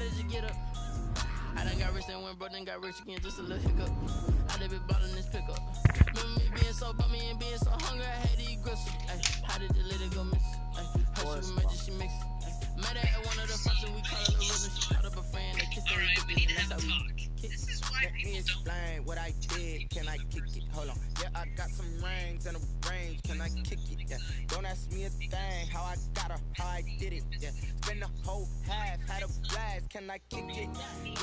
did you get up? I done got rich and went broke, then got rich again, just a little hiccup. I done been ballin' this pickup. Remember me being so bummy and being so hungry, I had to eat gristle. Ay, how did the lady go miss? Her she made she mix. Met her at one of the functions, we call her the rhythm. She called up a friend, they kissed her. Alright, we need to have a talk. This is why people don't. Explain what I did. Can I kick it? Hold on. Yeah, I got some rings and a range. Can I kick it? Yeah. Don't ask me a thing. How I got her, how I did it. Yeah. Spend the whole half, had a blast. Can I kick it?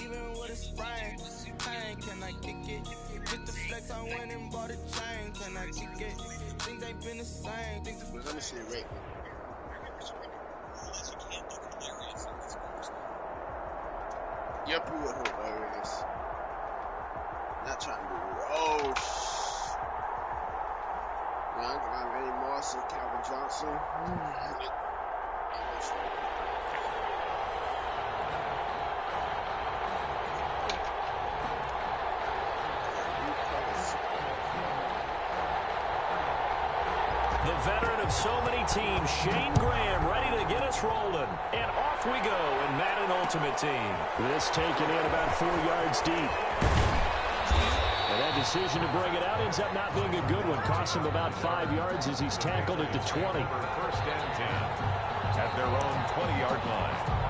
Even with a sprain, pain. Can I kick it? Get the flex, I went and bought a chain. Can I kick it? Things ain't been the same. Let me see the rate. Yep, we would hope hilarious. Not trying to be rude. Oh, Ryan Graham, Eddie Morrison, Calvin Johnson. The veteran of so many teams, Shane Graham, ready to get us rolling. And off we go in Madden Ultimate Team. This taken in about 4 yards deep. And that decision to bring it out ends up not being a good one. Costs him about 5 yards as he's tackled at the 20. First and 10 at their own 20-yard line.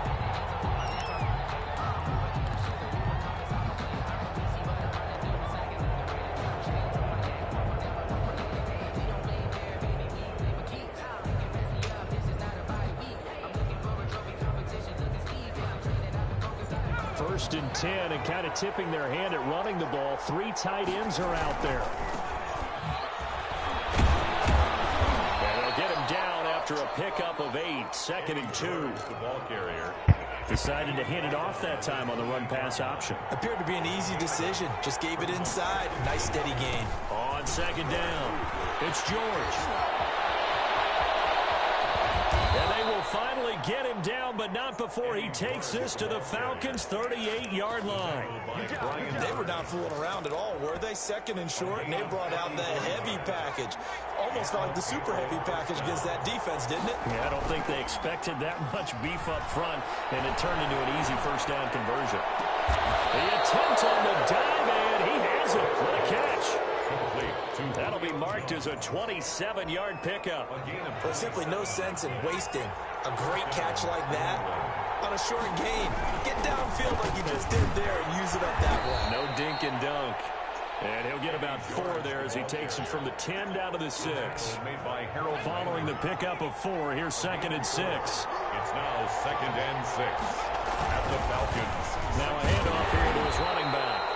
First and 10, and kind of tipping their hand at running the ball. 3 tight ends are out there. And they'll get him down after a pickup of 8. Second and 2. The ball carrier decided to hand it off that time on the run-pass option. Appeared to be an easy decision. Just gave it inside. Nice steady gain. On second down, it's George. And they will finally get him down, but not before he takes this to the Falcons' 38-yard line. They were not fooling around at all, were they? Second and short, and they brought out the heavy package. Almost felt like the super heavy package against that defense, didn't it? Yeah, I don't think they expected that much beef up front, and it turned into an easy first down conversion. The attempt on the dive, and he has it. What a catch. That'll be marked as a 27-yard pickup. There's simply no sense in wasting a great catch like that on a short gain. Get downfield like you just did there and use it up that way. No dink and dunk. And he'll get about 4 there as he takes it from the 10 down to the 6. Following the pickup of 4, here's second and 6. It's now second and 6 at the Falcons. Now a handoff here to his running back.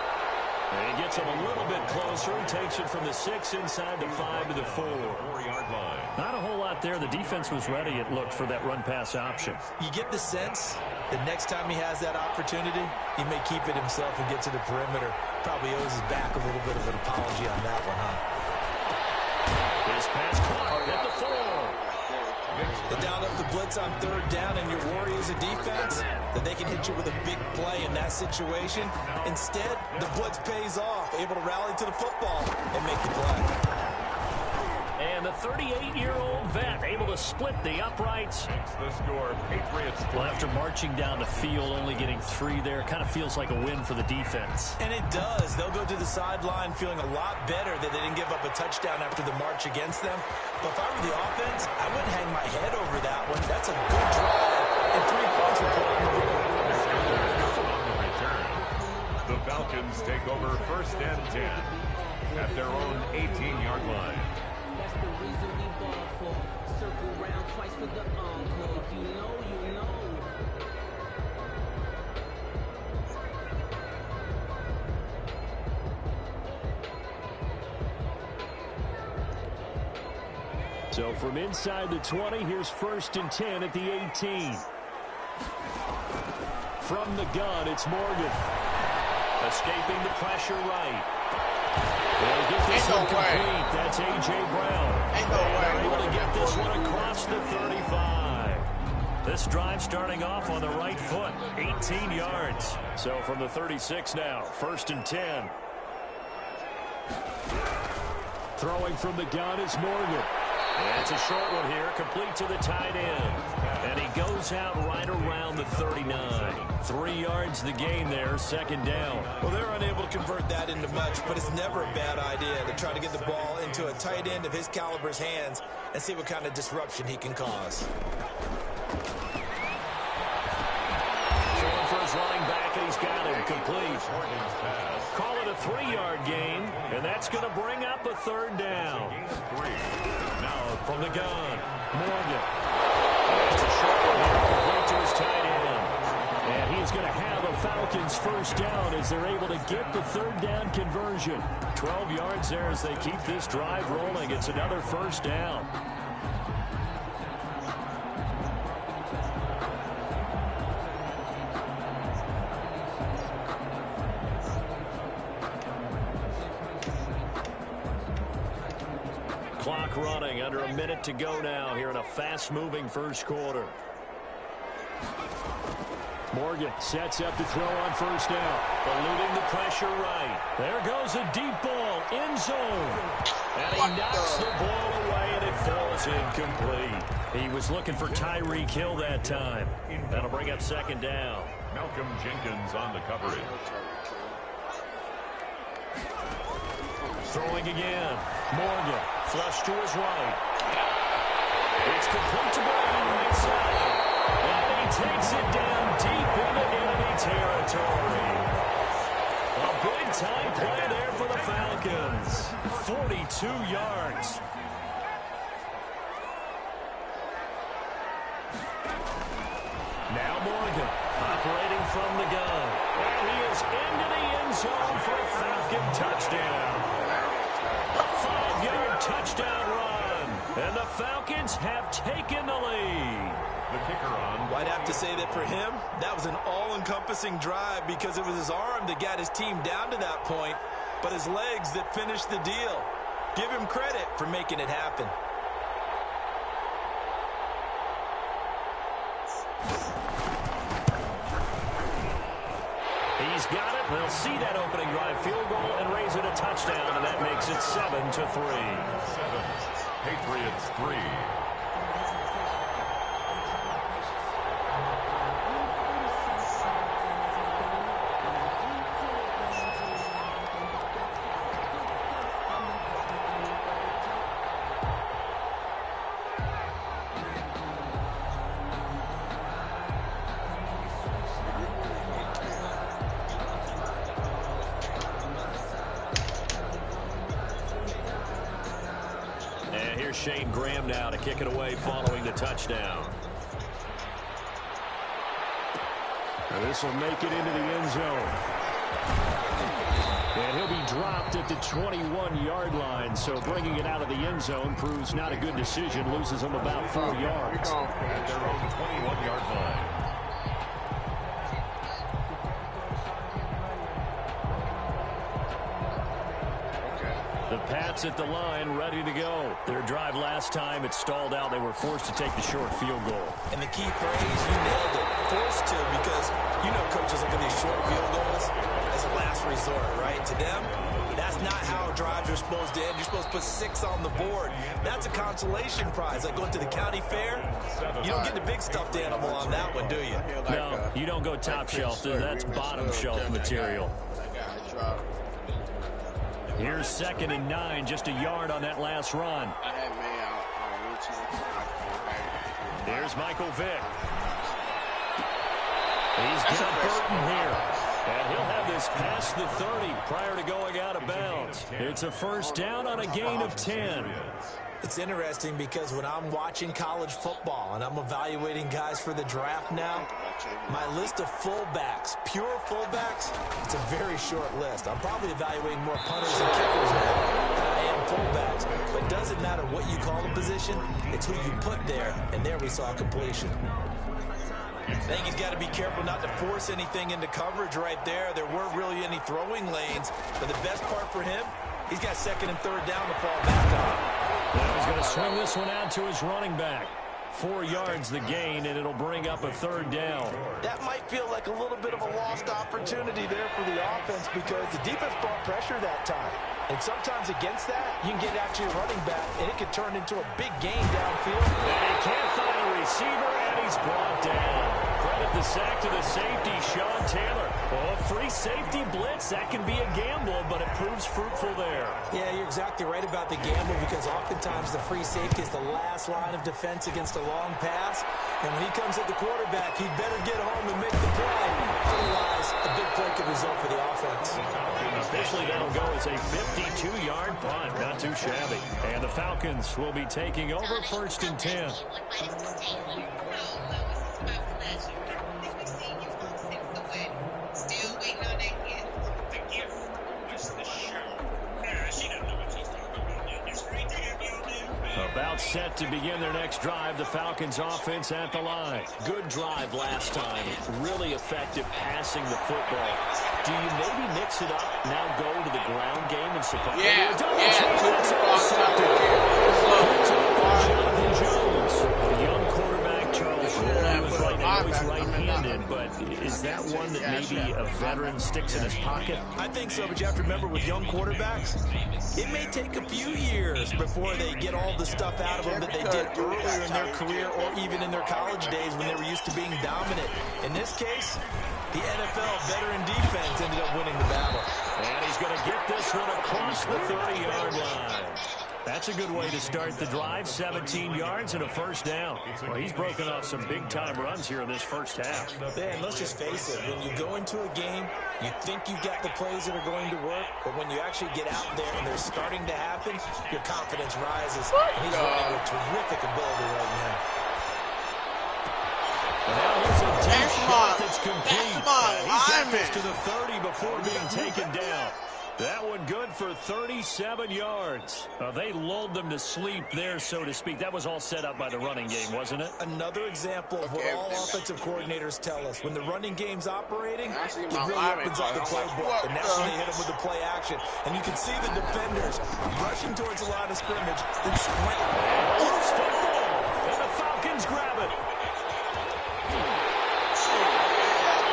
And he gets him a little bit closer. He takes it from the 6 inside the 5 to the 4-yard line. Not a whole lot there. The defense was ready, it looked, for that run-pass option. You get the sense that next time he has that opportunity, he may keep it himself and get to the perimeter. Probably owes his back a little bit of an apology on that one, huh? His pass caught at the 4. The down up the blitz on third down, and your worry as a defense that they can hit you with a big play in that situation. Instead, the blitz pays off, able to rally to the football and make the play. And the 38-year-old vet able to split the uprights. Makes the score, Patriots. Well, after marching down the field, only getting 3 there, kind of feels like a win for the defense. And it does. They'll go to the sideline feeling a lot better that they didn't give up a touchdown after the march against them. But if I were the offense, I wouldn't hang my head over that one. That's a good drive, and 3 points will put on the board. On the return, the Falcons take over first and 10 at their own 18-yard line. That's the reason we ball for. Circle round twice for the encore. If you know, you know. So from inside the 20, here's first and 10 at the 18. From the gun, it's Morgan. Escaping the pressure right. They'll get this one complete. That's A.J. Brown. Ain't no way. They're able to get this one across the 35. This drive starting off on the right foot. 18 yards. So from the 36 now, first and 10. Throwing from the gun is Morgan. And it's a short one here, complete to the tight end. And he goes out right around the 39. 3 yards the gain there, second down. Well, they're unable to convert that into much, but it's never a bad idea to try to get the ball into a tight end of his caliber's hands and see what kind of disruption he can cause. Throwing for his running back, and he's got him complete. Call it a 3-yard gain, and that's going to bring up a third down. Now from the gun, Morgan. It's a short one complete to his tight end. And he's going to have a Falcons first down as they're able to get the third down conversion. 12 yards there as they keep this drive rolling. It's another first down. Clock running, under a minute to go now here in a fast-moving first quarter. Morgan sets up to throw on first down. Eluding the pressure right. There goes a deep ball, end zone. And he knocks the ball away, and it falls incomplete. He was looking for Tyreek Hill that time. That'll bring up second down. Malcolm Jenkins on the coverage. Throwing again. Morgan, flush to his right. It's complete to Brown, right side. And he takes it down deep into enemy territory. A big-time play there for the Falcons. 42 yards. Now Morgan, operating from the gun. And he is into the end zone for a Falcon touchdown. A 5-yard touchdown run. And the Falcons have taken the lead. The kicker on. I'd have to say that for him, that was an all-encompassing drive because it was his arm that got his team down to that point, but his legs that finished the deal. Give him credit for making it happen. He's got it. They'll see that opening drive field goal and raise it a touchdown, and that makes it 7-3. 7. Patriots 3. Shane Graham now to kick it away following the touchdown. And this will make it into the end zone. And he'll be dropped at the 21-yard line, so bringing it out of the end zone proves not a good decision. Loses him about 4 yards. At their own 21-yard line. The Pats at the line, ready to go. Their drive last time, it stalled out. They were forced to take the short field goal. And the key phrase, you nailed it. Forced to, because you know coaches look at these short field goals as a last resort, right? To them, that's not how drives are supposed to end. You're supposed to put 6 on the board. That's a consolation prize. Like going to the county fair, you don't get the big stuffed animal on that one, do you? No, you don't go top shelf. That's bottom shelf material. Here's 2nd and 9, just a yard on that last run. There's Michael Vick. He's got Burton here. And he'll have this past the 30 prior to going out of bounds. It's a first down on a gain of 10. It's interesting because when I'm watching college football and I'm evaluating guys for the draft now, my list of fullbacks, pure fullbacks, it's a very short list. I'm probably evaluating more punters and kickers now than I am fullbacks. But it doesn't matter what you call the position, it's who you put there, and there we saw completion. I think he's got to be careful not to force anything into coverage right there. There weren't really any throwing lanes, but the best part for him, he's got 2nd and 3rd down to fall back on. Now he's going to swing this one out to his running back. 4 yards the gain, and it'll bring up a 3rd down. That might feel like a little bit of a lost opportunity there for the offense because the defense brought pressure that time. And sometimes against that, you can get after your running back, and it can turn into a big gain downfield. And he can't find a receiver, and he's brought down. Credit the sack to the safety, Sean Taylor. Well, a free safety blitz, that can be a gamble, but it proves fruitful there. Yeah, you're exactly right about the gamble because oftentimes the free safety is the last line of defense against a long pass. And when he comes at the quarterback, he better get home and make the play. Otherwise, a big play could result for the offense. Officially, that'll go as a 52-yard punt. Not too shabby. And the Falcons will be taking over 1st and 10. About set to begin their next drive. The Falcons offense at the line. Good drive last time. Really effective passing the football. Do you maybe mix it up? Now go to the ground game and support? Yeah, Jonathan Jones, a young quarterback. Charles was right now. He's right-handed, but is that one that maybe a veteran sticks in his pocket? I think so, but you have to remember with young quarterbacks, it may take a few years before they get all the stuff out of them that they did earlier in their career or even in their college days when they were used to being dominant. In this case, the NFL veteran defense ended up winning the battle. And he's going to get this one across the 30-yard line. That's a good way to start the drive. 17 yards and a first down. Well, he's broken off some big-time runs here in this first half. Man, let's just face it. When you go into a game, you think you've got the plays that are going to work, but when you actually get out there and they're starting to happen, your confidence rises. And he's running with terrific ability right now. And now here's a deep shot that's complete. He's got this to the 30 before being taken down. That one good for 37 yards. They lulled them to sleep there, so to speak. That was all set up by the running game, wasn't it? Another example of what all offensive coordinators tell us. When the running game's operating, it really opens up the playbook. And that's when they hit them with the play action. And you can see the defenders rushing towards the line of scrimmage, then scrambling. Loose football, and the Falcons grab it.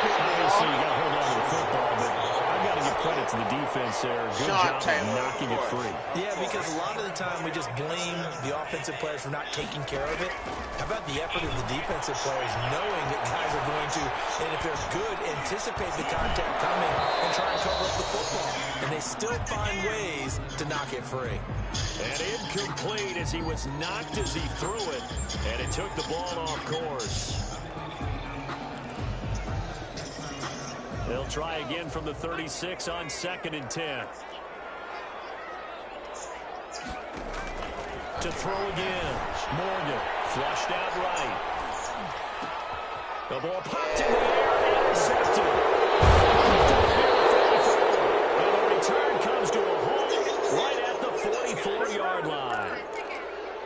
Obviously, you got to hold on to the football, but I've got to give credit to the defense there. Good job of knocking it free. Yeah, because a lot of the time we just blame the offensive players for not taking care of it. How about the effort of the defensive players knowing that guys are going to, and if they're good, anticipate the contact coming and try and cover up the football. And they still find ways to knock it free. And incomplete as he was knocked as he threw it. And it took the ball off course. They'll try again from the 36 on 2nd and 10. To throw again. Morgan flushed out right. The ball popped in the air, intercepted. And the return comes to a halt right at the 44-yard line.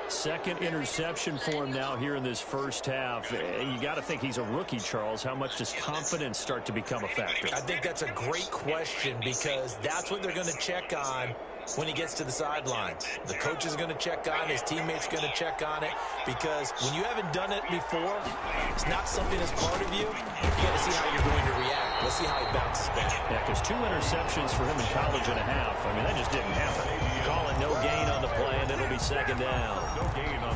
Second interception for him now here in this first half. You got to think he's a rookie, Charles. How much does confidence start to become a factor? I think that's a great question because that's what they're going to check on when he gets to the sidelines. The coach is going to check on it. His teammates are going to check on it because when you haven't done it before, it's not something that's part of you. You got to see how you're going to react. Let's see how he bounces back. Yeah, because 2 interceptions for him in college and a half. I mean, that just didn't happen. Call it no gain on the play, and it'll be 2nd down.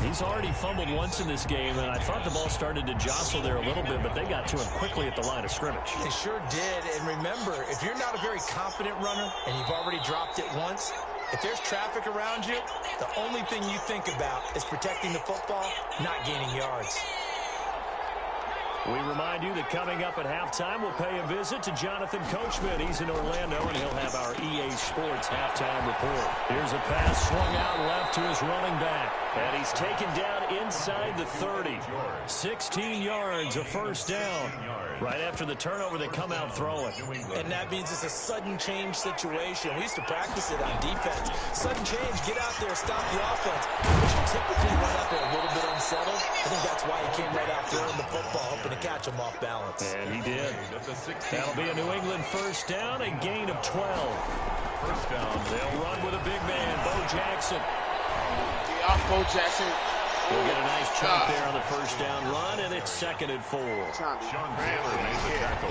He's already fumbled once in this game, and I thought the ball started to jostle there a little bit, but they got to him quickly at the line of scrimmage. They sure did, and remember, if you're not a very confident runner and you've already dropped it once, if there's traffic around you, the only thing you think about is protecting the football, not gaining yards. We remind you that coming up at halftime, we'll pay a visit to Jonathan Coachman. He's in Orlando, and he'll have our EA Sports halftime report. Here's a pass swung out left to his running back. And he's taken down inside the 30. 16 yards, a first down. Right after the turnover, they come out throwing. And that means it's a sudden change situation. We used to practice it on defense. Sudden change, get out there, stop the offense. But you typically run up there a little bit unsettled. I think that's why he came right out throwing the football, hoping to catch him off balance. And he did. That'll be a New England first down, a gain of 12. First down. They'll run with a big man, Bo Jackson. Yeah, Bo Jackson. We'll get a nice chunk there on the first down run, and it's 2nd and 4. Sean Taylor makes the tackle.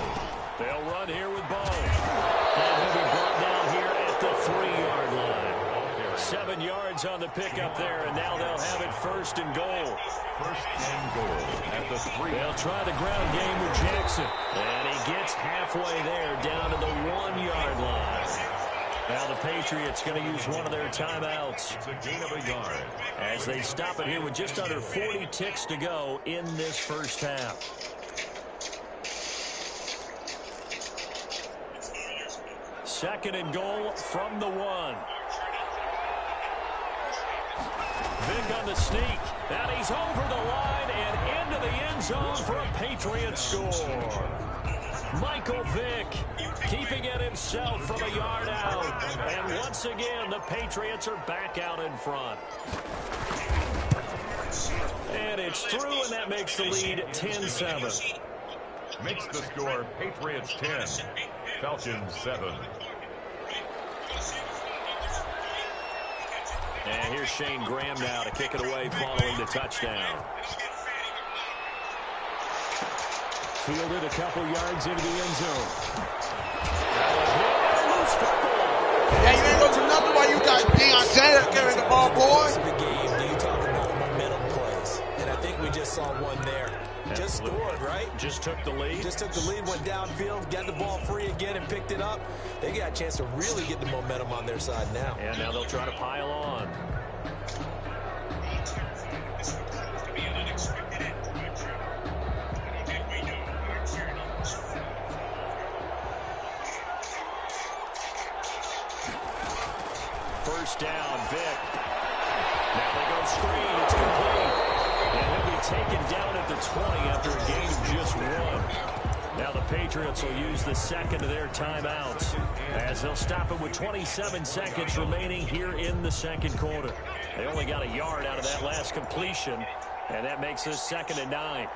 They'll run here with Bo. And he'll be brought down here at the 3-yard line. 7 yards yards on the pickup there, and now they'll have it 1st and goal. 1st and goal at the 3. They'll try the ground game with Jackson. And he gets halfway there, down to the 1-yard line. Now the Patriots going to use one of their timeouts. It's a gain of a yard. As they stop it here with just under 40 ticks to go in this first half. Second and goal from the 1. Vick on the sneak. And he's over the line and into the end zone for a Patriot score. Michael Vick keeping it himself from a yard out. And once again, the Patriots are back out in front. And it's through, and that makes the lead 10-7. Makes the score Patriots 10, Falcons 7. And here's Shane Graham now to kick it away following the touchdown. Fielded a couple yards into the end zone. Yeah, you ain't going to nothing while you got Deion Sanders carrying the ball, boy. The game, do you talk about momentum plays? And I think we just saw one there. Just scored, right? Just took the lead. Just took the lead, went downfield, got the ball free again and picked it up. They got a chance to really get the momentum on their side now. And now they'll try to pile on. First down, Vick. Now they go screen. It's complete. And he'll be taken down at the 20 after a gain of just 1. Now the Patriots will use the second of their timeouts as they'll stop it with 27 seconds remaining here in the second quarter. They only got a yard out of that last completion, and that makes this 2nd and 9.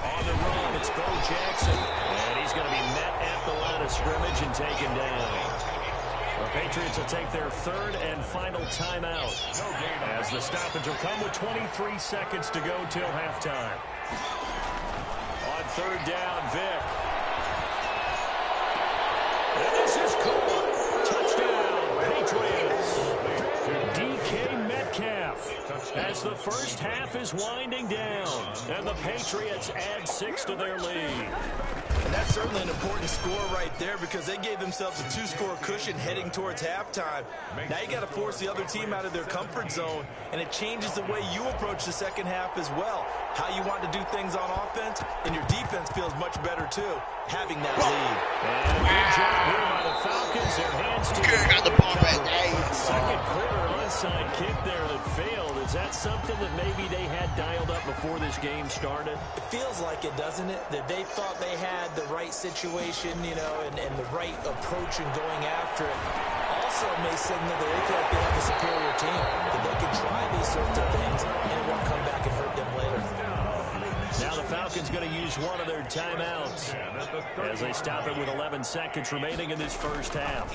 On the run, it's Bo Jackson, and he's going to be met at the line of scrimmage and taken down. The Patriots will take their 3rd and final timeout as the stoppage will come with 23 seconds to go till halftime. On 3rd down, Vick. And this is caught. Touchdown, Patriots. DK Metcalf as the first half is winding down. And the Patriots add 6 to their lead. And that's certainly an important score right there because they gave themselves a 2-score cushion heading towards halftime. Now you got to force the other team out of their comfort zone, and it changes the way you approach the second half as well. How you want to do things on offense, and your defense feels much better too, having that lead. And a good job here by the Falcons. Their hands to Got the ball back. second quarter onside kick there that failed. Is that something that maybe they had dialed up before this game started? It feels like it, doesn't it? That they thought they had the right situation, you know, and the right approach in going after it. Also may signal that they feel like they have a superior team, that they can try these sorts of things, and it won't come back and hurt them later. Now the Falcons going to use one of their timeouts as they stop it with 11 seconds remaining in this first half.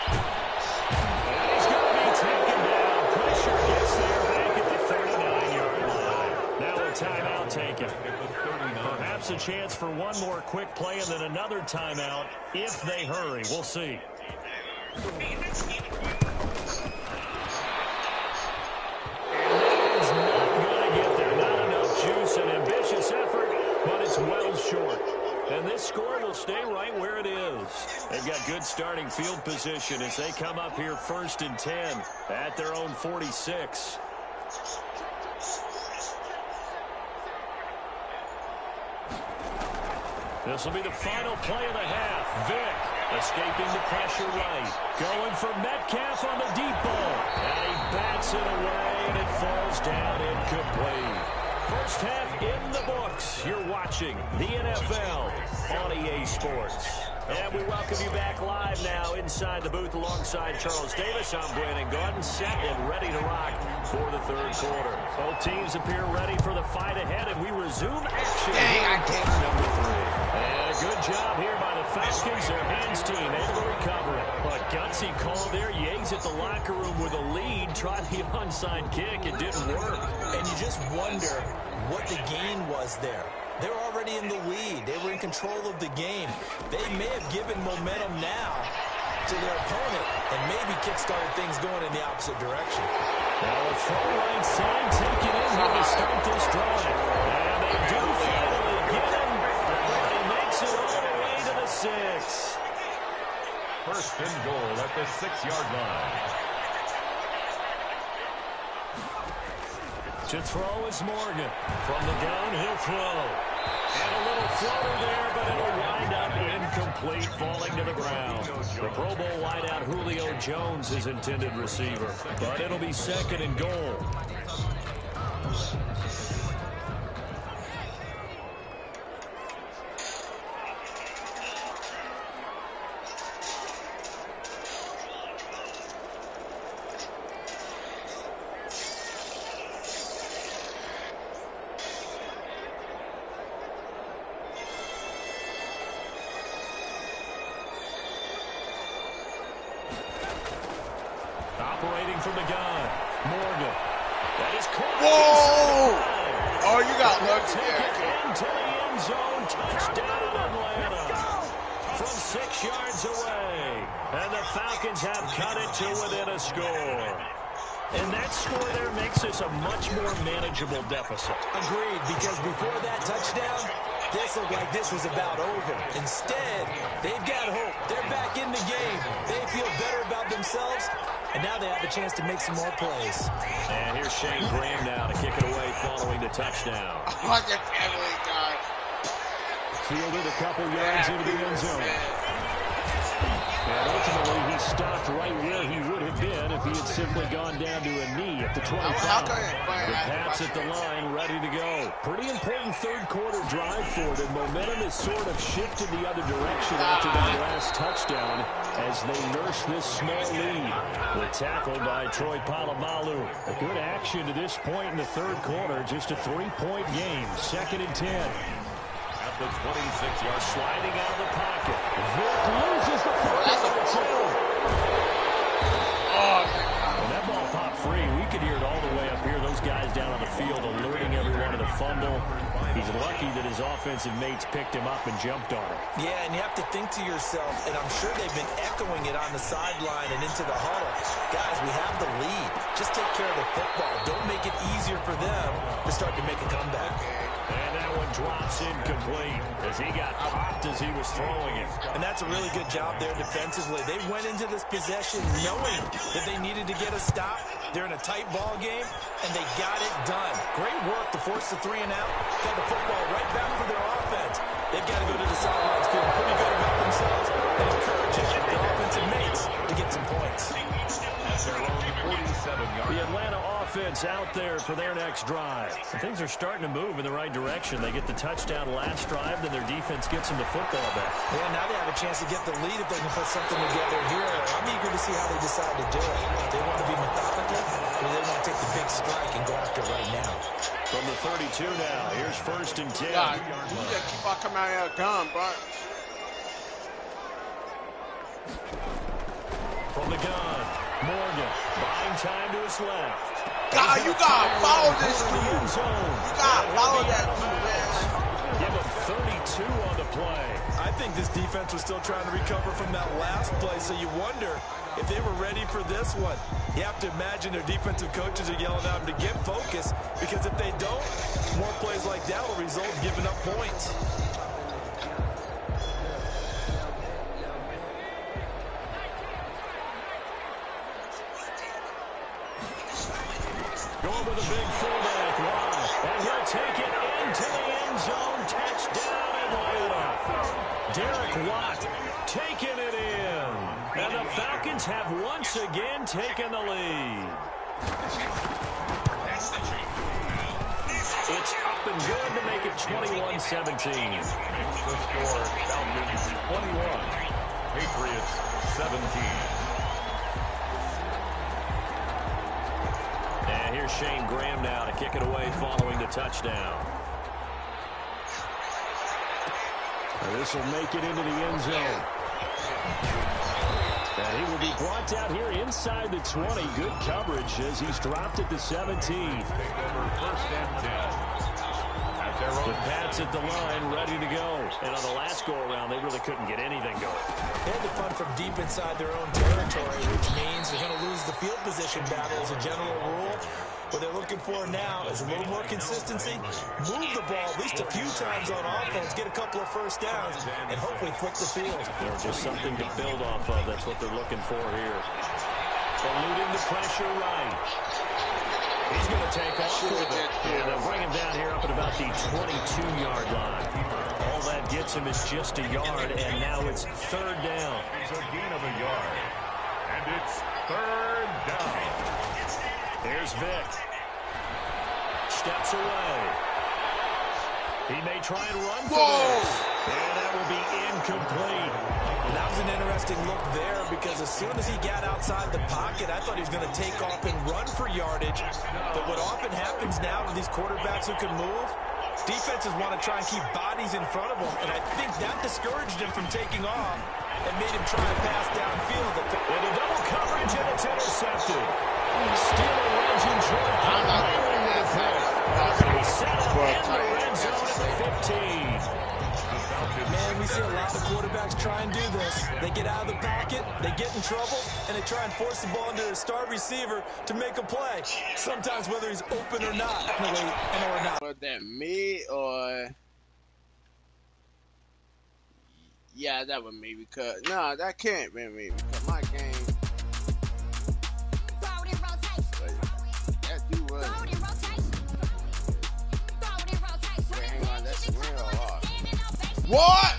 And he's going to be taken down. Pressure gets there back at the 39-yard line. Now a timeout taken. Perhaps a chance for one more quick play and then another timeout if they hurry. We'll see. An ambitious effort, but it's well short. And this score will stay right where it is. They've got good starting field position as they come up here 1st and 10 at their own 46. This will be the final play of the half. Vick escaping the pressure right. Going for Metcalf on the deep ball. And he bats it away, and it falls down incomplete. First half in the books. You're watching the NFL on EA Sports. And we welcome you back live now inside the booth alongside Charles Davis. I'm Brandon Gordon, set and ready to rock for the 3rd quarter. Both teams appear ready for the fight ahead, and we resume action here in quarter number 3. And a good job here by the Falcons. Their hands team able to recover it. But gutsy call there. Yates at the locker room with a lead. Tried the onside kick. It didn't work. And you just wonder what the gain was there. They're already in the lead. They were in control of the game. They may have given momentum now to their opponent and maybe kick-started things going in the opposite direction. Now a full right side taken in here to start this drive. And they do finally get him. And he makes it all the way to the 6. First and goal at the 6-yard line. To throw is Morgan. From the gun, he'll throw. And a little floater there, but it'll wind up incomplete, falling to the ground. The Pro Bowl wideout Julio Jones is intended receiver, but it'll be second and goal. Operating from the gun, Morgan. That is caught. Whoa! Oh, you got lucky Take there. it into the end zone. Touchdown, Atlanta. From 6 yards away. And the Falcons have cut it to within a score. And that score there makes this a much more manageable deficit. Agreed, because before that touchdown, this looked like this was about over. Instead, they've got hope. They're back in the game. They feel better about themselves, and now they have a chance to make some more plays. And here's Shane Graham now to kick it away following the touchdown. Oh, that family guy. Fielded a couple yards into the end zone. And ultimately, he stopped right where he would have been if he had simply gone down to a knee at the 25. The Pats at the line, ready to go. Pretty important third-quarter drive for them. Momentum has sort of shifted the other direction after that last touchdown as they nurse this small lead. The tackle by Troy Polamalu. A good action to this point in the third quarter. Just a 3-point game. 2nd and 10. The 26-yard sliding out of the pocket. Vick loses the football. And that ball popped free. We could hear it all the way up here. Those guys down on the field alerting everyone to the fumble. He's lucky that his offensive mates picked him up and jumped on him. Yeah, and you have to think to yourself, and I'm sure they've been echoing it on the sideline and into the huddle. Guys, we have the lead. Just take care of the football. Don't make it easier for them to start to make a comeback. And that one drops incomplete as he got popped as he was throwing it. And that's a really good job there defensively. They went into this possession knowing that they needed to get a stop. They're in a tight ball game, and they got it done. Great work to force the 3 and out. Got the football right back for their offense. They've got to go to the sidelines feeling pretty good about themselves and encouraging their offensive mates to get some points. The Atlanta offense out there for their next drive. Things are starting to move in the right direction. They get the touchdown last drive, then their defense gets them the football back. Yeah, now they have a chance to get the lead if they can put something together here. I'm eager to see how they decide to do it. They want to be methodical, or they want to take the big strike and go after it right now. From the 32 now, here's 1st and 10. God, you just keep on coming out of your gun, bro. From the gun, Morgan, buying time to his left. God, you gotta follow this dude. You gotta follow that dude, man. Give him 32 on the play. I think this defense was still trying to recover from that last play, so you wonder if they were ready for this one. You have to imagine their defensive coaches are yelling at them to get focused, because if they don't, more plays like that will result in giving up points. Going with a big fullback run, and he'll take it into the end zone. Touchdown, Atlanta. Derek Watt taking it in. And the Falcons have once again taken the lead. It's up and good to make it 21-17. The score, Falcons 21, Patriots 17. And here's Shane Graham now to kick it away following the touchdown. This will make it into the end zone. And he will be brought down here inside the 20. Good coverage as he's dropped at the 17. Take over 1st and 10. At their own The Pats at the line, ready to go. And on the last go-around, they really couldn't get anything going. They had to punt from deep inside their own territory, which means they're going to lose the field position battle as a general rule. What they're looking for now is a little more consistency, move the ball at least a few times on offense, get a couple of first downs, and hopefully flip the field. There's just something to build off of. That's what they're looking for here. Eluding the pressure right. He's going to take off with it. And they'll bring him down here up at about the 22-yard line. All that gets him is just a yard, and now it's third down. It's a gain of a yard. And it's third down. There's Vic. Steps away. He may try and run for this. And that will be incomplete. That was an interesting look there because as soon as he got outside the pocket, I thought he was going to take off and run for yardage. But what often happens now with these quarterbacks who can move, defenses want to try and keep bodies in front of them. And I think that discouraged him from taking off and made him try to pass downfield. With a double coverage, and it's intercepted. Steeler legend Trent Walker-Harmon. He's set up in the red zone at the 15. Man, we see a lot of quarterbacks try and do this. They get out of the pocket, they get in trouble, and they try and force the ball into their star receiver to make a play. Sometimes whether he's open or not. No, wait, or not. Was that me or... Yeah, that was me because... No, that can't be me because my game... That dude was... Wait, hang on, that's real hard. What?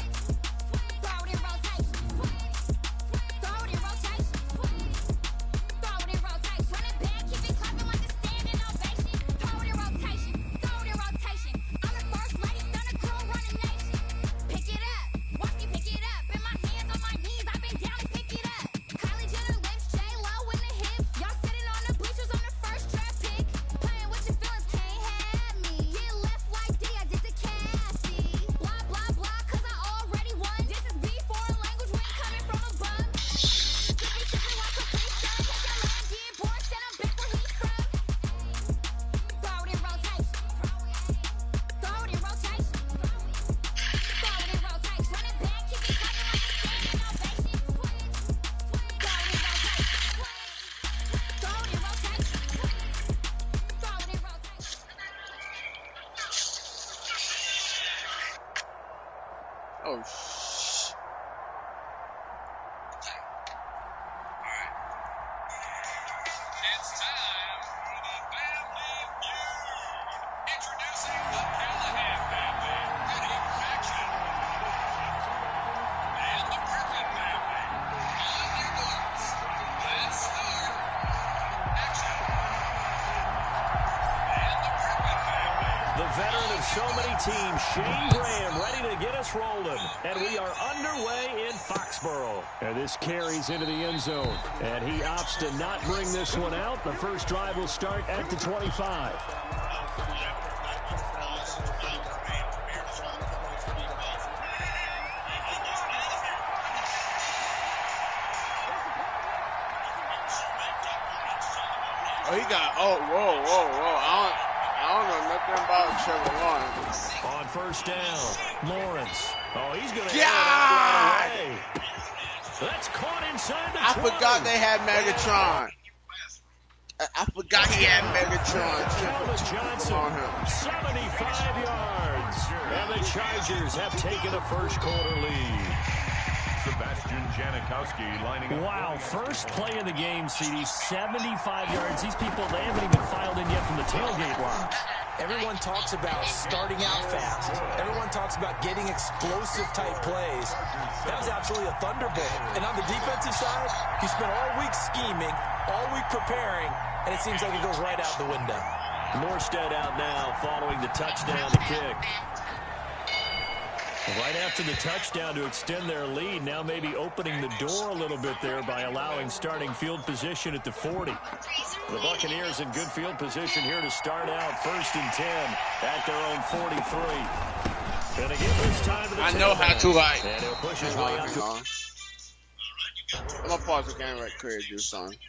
Oh, shh. It's time for the Family Feud. Introducing the Callahan family, ready for action. And the Griffin family, on your marks. Let's start. Action. And the Griffin family. The veteran of so many teams, Shane Graham, ready to get us rolling. And we are underway in Foxborough. And this carries into the end zone. And he opts to not bring this one out. The first drive will start at the 25. Oh, he got... Oh, whoa. I don't know nothing about Trevor Lawrence. On first down, Lawrence. Oh, he's going to God! right away. That's caught inside the 20. I forgot they had Megatron. I forgot he had Megatron. Calvin Johnson, On him. 75 yards. And the Chargers have taken a first quarter lead. Sebastian Janikowski lining up. Wow, first play of the game, CD, 75 yards. These people, they haven't even filed in yet from the tailgate line. Everyone talks about starting out fast. Everyone talks about getting explosive type plays. That was absolutely a thunderbolt. And on the defensive side, he spent all week scheming, all week preparing, and it seems like it goes right out the window. Morstead out now following the touchdown to kick. Right after the touchdown to extend their lead, now maybe opening the door a little bit there by allowing starting field position at the 40. The Buccaneers in good field position here to start out, 1st and 10 at their own 43. And again this time to the I know how to like. And he'll push his way out to... I'm gonna pause the game right quick, do something.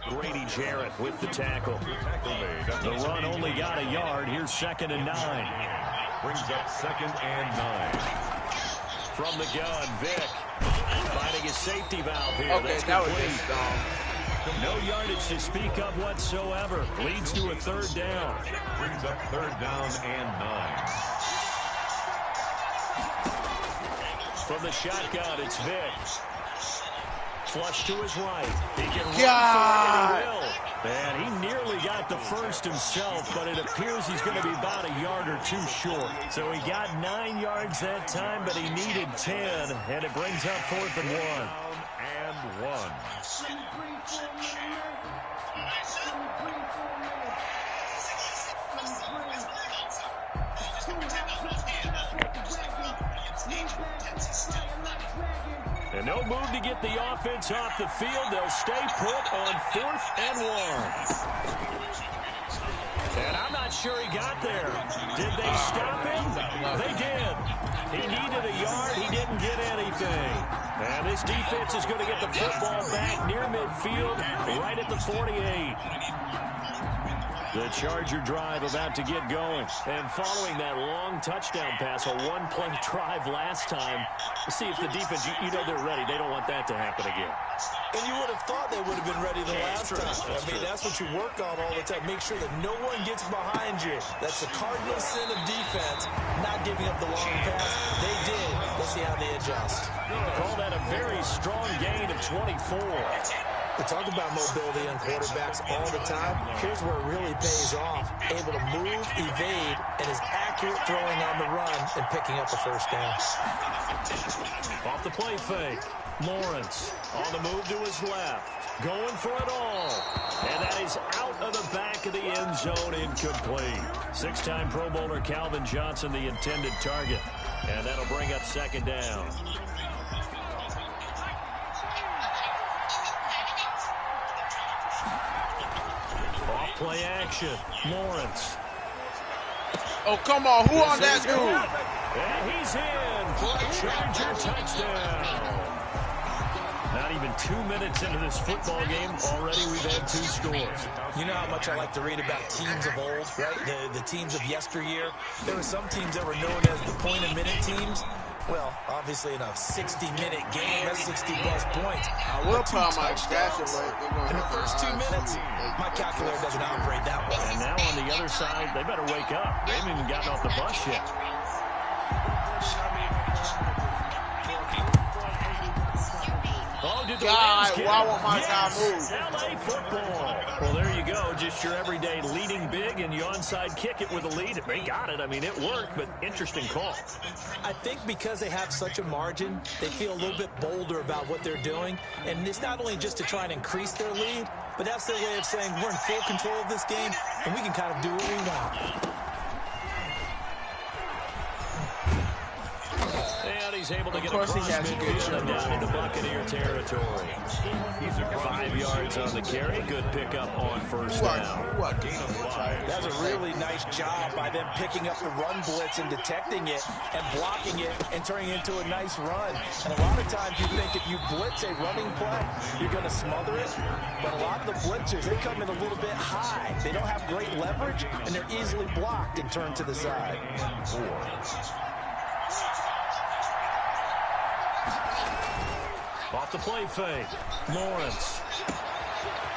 Grady Jarrett with the tackle. The run only got a yard. Here's 2nd and 9. Brings up 2nd and 9. From the gun, Vick finding his safety valve here. Okay, that's that was complete. just dumb. No yardage to speak of whatsoever. Leads to a 3rd down. Brings up 3rd down and 9. From the shotgun, it's Vick. Flush to his right. He can run God. for it, and he will. And he nearly got the first himself, but it appears he's going to be about a yard or 2 short. So he got 9 yards that time, but he needed 10, and it brings up 4th and 1. And 1. And no move to get the offense off the field. They'll stay put on 4th and 1. And I'm not sure he got there. Did they stop him? They did. He needed a yard. He didn't get anything. And this defense is going to get the football back near midfield, right at the 48. The Charger drive about to get going. And following that long touchdown pass, a one-play drive last time, let's see if the defense, you know they're ready. They don't want that to happen again. And you would have thought they would have been ready the last time. I mean, that's what you work on all the time. Make sure that no one gets behind you. That's the cardinal sin of defense, not giving up the long pass. They did. Let's see how they adjust. Call that a very strong gain of 24. We talk about mobility on quarterbacks all the time. Here's where it really pays off. Able to move, evade, and is accurate throwing on the run and picking up a 1st down. Off the play fake. Lawrence on the move to his left. Going for it all. And that is out of the back of the end zone, incomplete. 6-time Pro Bowler Calvin Johnson, the intended target. And that'll bring up 2nd down. Play action. Lawrence. Oh, come on. Who on that dude? And he's in for a Charger touchdown. Not even 2 minutes into this football game, already we've had 2 scores. You know how much I like to read about teams of old, right? The teams of yesteryear. There were some teams that were known as the point-a-minute teams. Well, obviously in a 60-minute game, that's 60-plus points. I will put my stats away. In the first 2 minutes, my calculator doesn't operate that way. And now on the other side, they better wake up. They haven't even gotten off the bus yet. Oh, did the God, Rams why won't my guy yes, move? LA football. Well, there you go. Just your everyday leading big, and you onside kick it with a lead. They got it. I mean, it worked, but interesting call. I think because they have such a margin, they feel a little bit bolder about what they're doing. And it's not only just to try and increase their lead, but that's their way of saying we're in full control of this game, and we can kind of do what we want. And he's able to get across midfield and down into Buccaneer territory. 5 yards on the carry. Good pickup on 1st down. That's a really nice job by them picking up the run blitz and detecting it and blocking it and turning it into a nice run. And a lot of times you think if you blitz a running play, you're going to smother it. But a lot of the blitzers, they come in a little bit high. They don't have great leverage, and they're easily blocked and turned to the side. Off the play fake. Lawrence.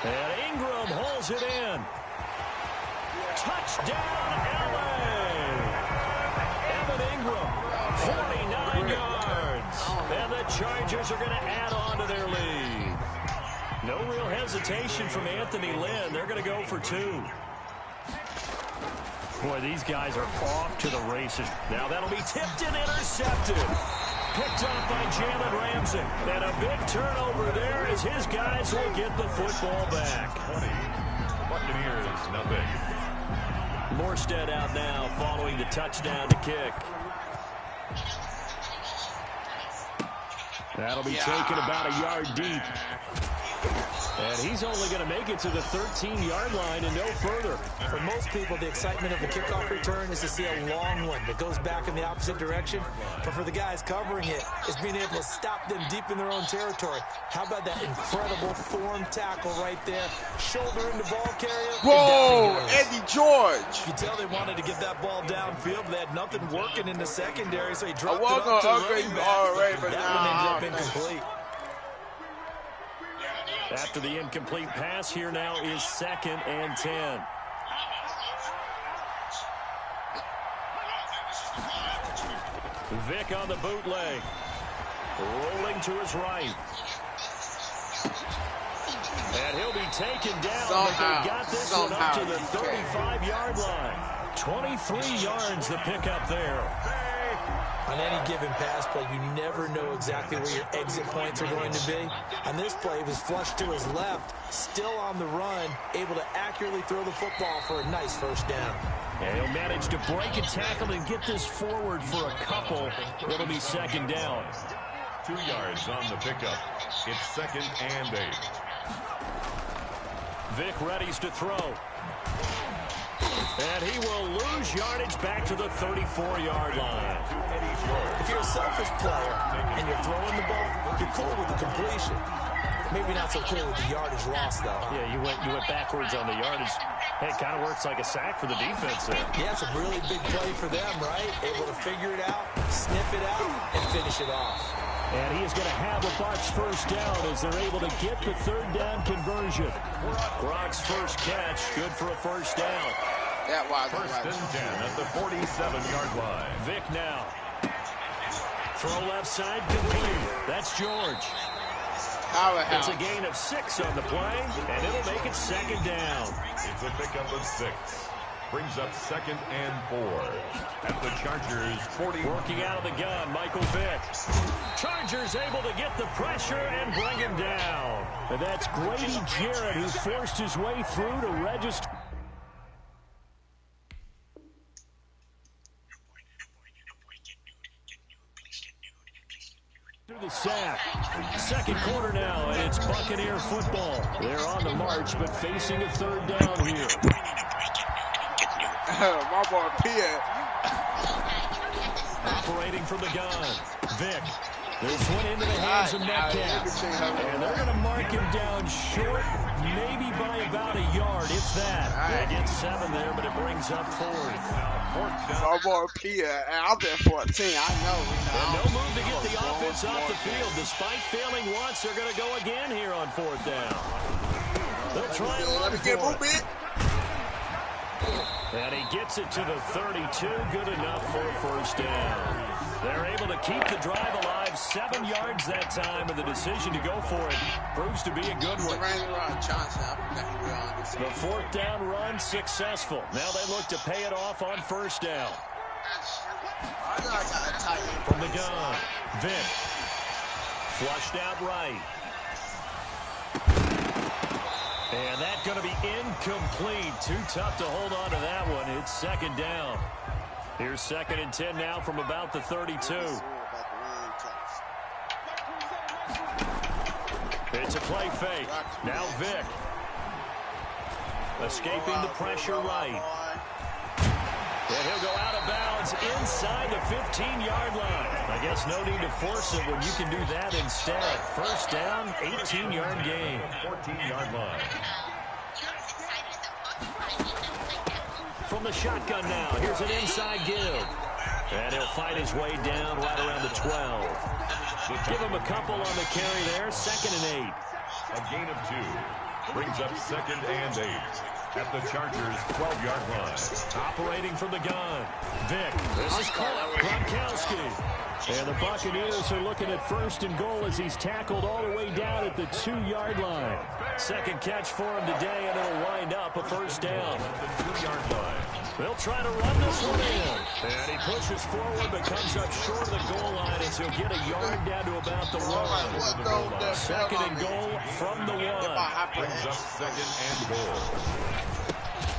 And Ingram holds it in. Touchdown, LA! Evan Ingram, 49 yards. And the Chargers are going to add on to their lead. No real hesitation from Anthony Lynn. They're going to go for 2. Boy, these guys are off to the races. Now that'll be tipped and intercepted. Picked up by Jalen Ramsey. And a big turnover there as his guys will get the football back. 20. Buccaneers, nothing. Morstead out now following the touchdown to kick. That'll be taken about a yard deep. And he's only going to make it to the 13-yard line and no further. For most people, the excitement of the kickoff return is to see a long one that goes back in the opposite direction. But for the guys covering it, it's being able to stop them deep in their own territory. How about that incredible form tackle right there? Shoulder into ball carrier. Whoa, Eddie George. You can tell they wanted to get that ball downfield, but they had nothing working in the secondary, so he dropped I it up to the upgrade running you back. already, but That one ended up incomplete. After the incomplete pass, here now is 2nd and 10. Vick on the bootleg. Rolling to his right. And he'll be taken down, but they got this one up to the 35-yard line. 23 yards the pickup there. On any given pass play, you never know exactly where your exit points are going to be. On this play, he was flushed to his left, still on the run, able to accurately throw the football for a nice first down. And he'll manage to break a tackle and get this forward for a couple. It'll be 2nd down. 2 yards on the pickup. It's 2nd and 8. Vick readies to throw. And he will lose yardage back to the 34-yard line. If you're a selfish player and you're throwing the ball, you're cool with the completion. Maybe not so cool with the yardage loss, though. Yeah, you went backwards on the yardage. Hey, it kind of works like a sack for the defense there. Yeah, it's a really big play for them, right? Able to figure it out, sniff it out, and finish it off. And he is going to have a Bucs first down as they're able to get the 3rd down conversion. Gronk's first catch, good for a first down. That was First and 10 at the 47-yard line. Vick now. Throw left side, complete. That's George. It's a gain of 6 on the play, and it'll make it 2nd down. It's a pickup of 6. Brings up 2nd and 4 at the Chargers 40. Working out of the gun, Michael Vick. Chargers able to get the pressure and bring him down. And that's Grady Jarrett who forced his way through to register. Through the sack. 2nd quarter now, and it's Buccaneer football. They're on the march, but facing a 3rd down here. My boy Pierre. Operating from the gun. Vick. This one into the hands of Metcalf. And they're going to mark him down short, maybe by about a yard, if that. They get 7 there, but it brings up 4th. My boy Pierre. I'm there 14. I know. And no move to get the offense off the field. Despite failing once, they're going to go again here on 4th down. They'll try and run for it. And he gets it to the 32. Good enough for a first down. They're able to keep the drive alive. 7 yards that time, and the decision to go for it proves to be a good one. The 4th down run successful. Now they look to pay it off on first down. From the gun, Vick. Flushed out right. And that's going to be incomplete. Too tough to hold on to that one. It's 2nd down. Here's 2nd and 10 now from about the 32. It's a play fake. Now Vick. Escaping the pressure right. And he'll go out of bounds inside the 15-yard line. I guess no need to force it when you can do that instead. First down, 18-yard gain. 14-yard line. From the shotgun now, here's an inside give. And he'll fight his way down right around the 12. Give him a couple on the carry there, 2nd and 8. A gain of 2. Brings up 2nd and 8. At the Chargers' 12-yard line. Operating from the gun. Vick. This is caught. Gronkowski. And the Buccaneers are looking at 1st and goal as he's tackled all the way down at the 2-yard line. 2nd catch for him today, and it'll wind up a first down. The 2-yard line. They'll try to run this one in. And he pushes forward but comes up short of the goal line as he'll get a yard down to about the 1. 2nd and goal from the 1. Brings up 2nd and goal.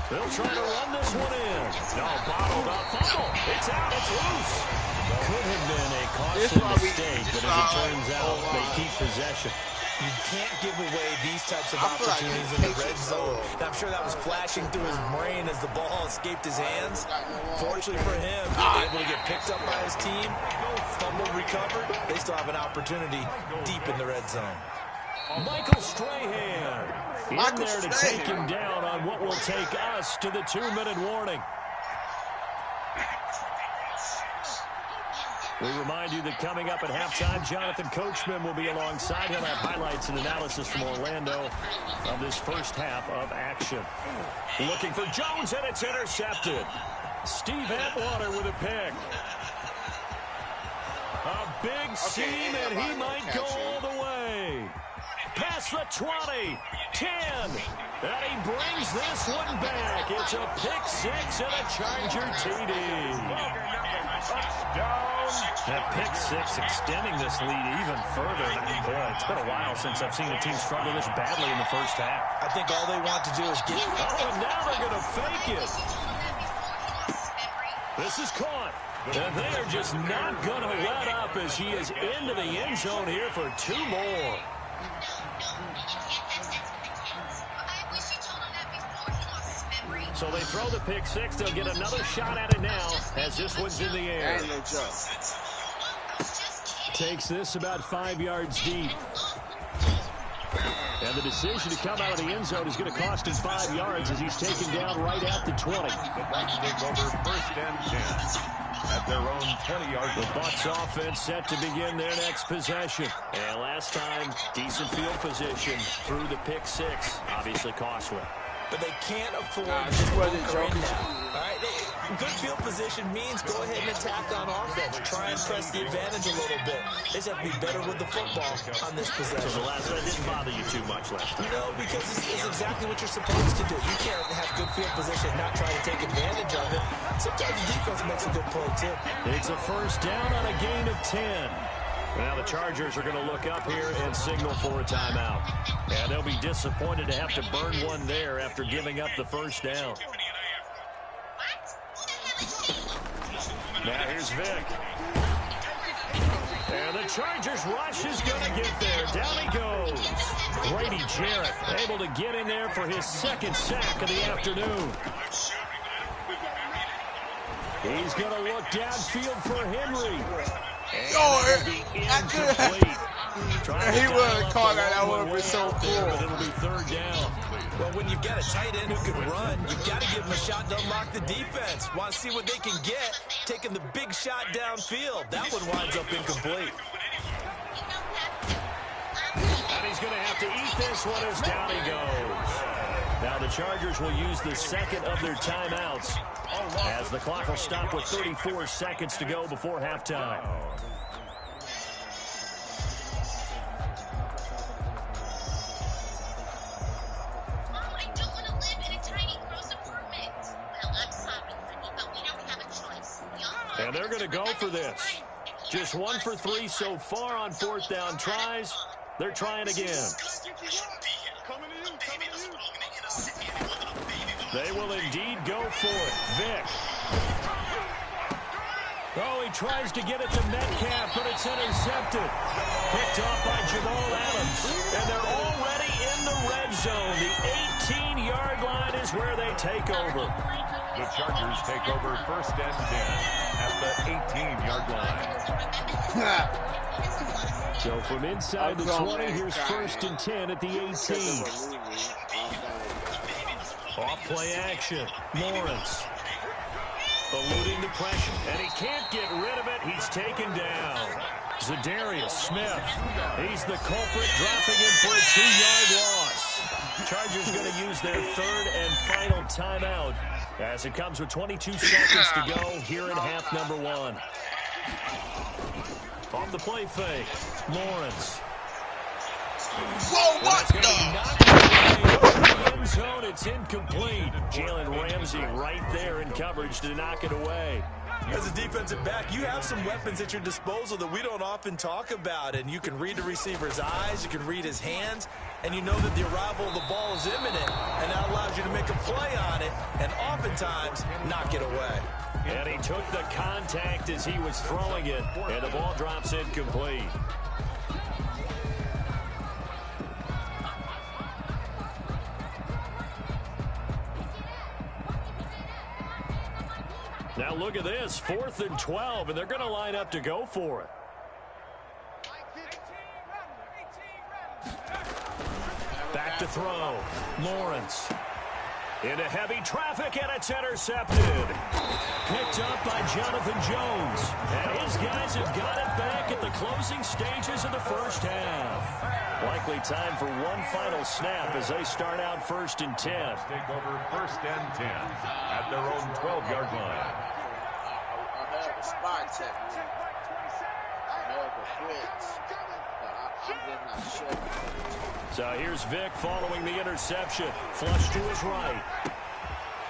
They'll try to run this one in. No, bottled up. Fumble. It's out. It's loose. Could have been a costly mistake, but as it turns out, they keep possession. You can't give away these types of opportunities in the red zone. And I'm sure that was flashing through his brain as the ball escaped his hands. Fortunately for him, he was able to get picked up by his team. Fumble recovered. They still have an opportunity deep in the red zone. Michael Strahan in there to take him down on what will take us to the 2-minute warning. We remind you that coming up at halftime, Jonathan Coachman will be alongside. He'll have highlights and analysis from Orlando of this first half of action. Looking for Jones, and it's intercepted. Steve Atwater with a pick. A big seam, and he might go all the way. Past the 20, 10, and he brings this one back. It's a pick-6 and a Charger TD. That pick-6 extending this lead even further. Boy, it's been a while since I've seen a team struggle this badly in the first half. I think all they want to do is get... Oh, and now they're going to fake it. This is caught. And they are just not going to let up as he is into the end zone here for 2 more. So they throw the pick-6. They'll get another shot at it now as this one's in the air. Takes this about 5 yards deep. And the decision to come out of the end zone is going to cost him 5 yards as he's taken down right at the 20. The Bucs take over 1st and 10 at their own 20-yard line. The Bucs offense set to begin their next possession. And last time, decent field position through the pick-6. Obviously costly. But they can't afford to bunker in now. All right, good field position means go ahead and attack on offense. Try and press the advantage a little bit. They just have to be better with the football on this possession. So the last one didn't bother you too much last time. No, because it's exactly what you're supposed to do. You can't have good field position and not try to take advantage of it. Sometimes the defense makes a good play, too. It's a first down on a gain of 10. Now the Chargers are going to look up here and signal for a timeout. And they'll be disappointed to have to burn one there after giving up the first down. Now here's Vic. And the Chargers rush is going to get there. Down he goes. Grady Jarrett able to get in there for his 2nd sack of the afternoon. He's going to look downfield for Henry. He would have caught that. That would have been so cool. But it'll be 3rd down. Well, when you've got a tight end who can run, you've got to give him a shot to unlock the defense. Want to see what they can get, taking the big shot downfield. That one winds up incomplete. And he's going to have to eat this one as down he goes. Now the Chargers will use the 2nd of their timeouts as the clock will stop with 34 seconds to go before halftime. And they're going to go for this. Just 1 for 3 so far on 4th down tries. They're trying again. They will indeed go for it. Vic. Oh, he tries to get it to Metcalf, but it's intercepted. Picked off by Jamal Adams. And they're already in the red zone. The 18-yard line is where they take over. The Chargers take over 1st and 10 at the 18-yard line. So from inside the 20, here's 1st and 10 at the 18. Off play action. Lawrence eluding the pressure, and he can't get rid of it. He's taken down. Zadarius Smith. He's the culprit, dropping him for a 2-yard loss. Chargers going to use their 3rd and final timeout as it comes with 22 seconds to go here in half number 1. Off the play fake, Lawrence. Whoa, what the? End zone, it's incomplete. Jalen Ramsey right there in coverage to knock it away. As a defensive back, you have some weapons at your disposal that we don't often talk about, and you can read the receiver's eyes, you can read his hands, and you know that the arrival of the ball is imminent, and that allows allows you to make a play on it and oftentimes knock it away. And he took the contact as he was throwing it, and the ball drops incomplete. Now look at this, 4th and 12, and they're going to line up to go for it. Back to throw. Lawrence. Into heavy traffic, and it's intercepted. Picked up by Jonathan Jones. And his guys have got it back at the closing stages of the first half. Likely time for one final snap as they start out 1st and 10. Take over 1st and 10 at their own 12-yard line. I have a spot check. I have a blitz. I'm just not sure. So here's Vic following the interception. Flush to his right.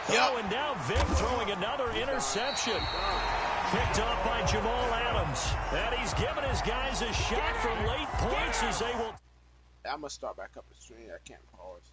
Yep. Oh, and now Vic throwing another interception. Picked up by Jamal Adams. And he's given his guys a shot for late points as they will. I'm going to start back up the stream. I can't pause.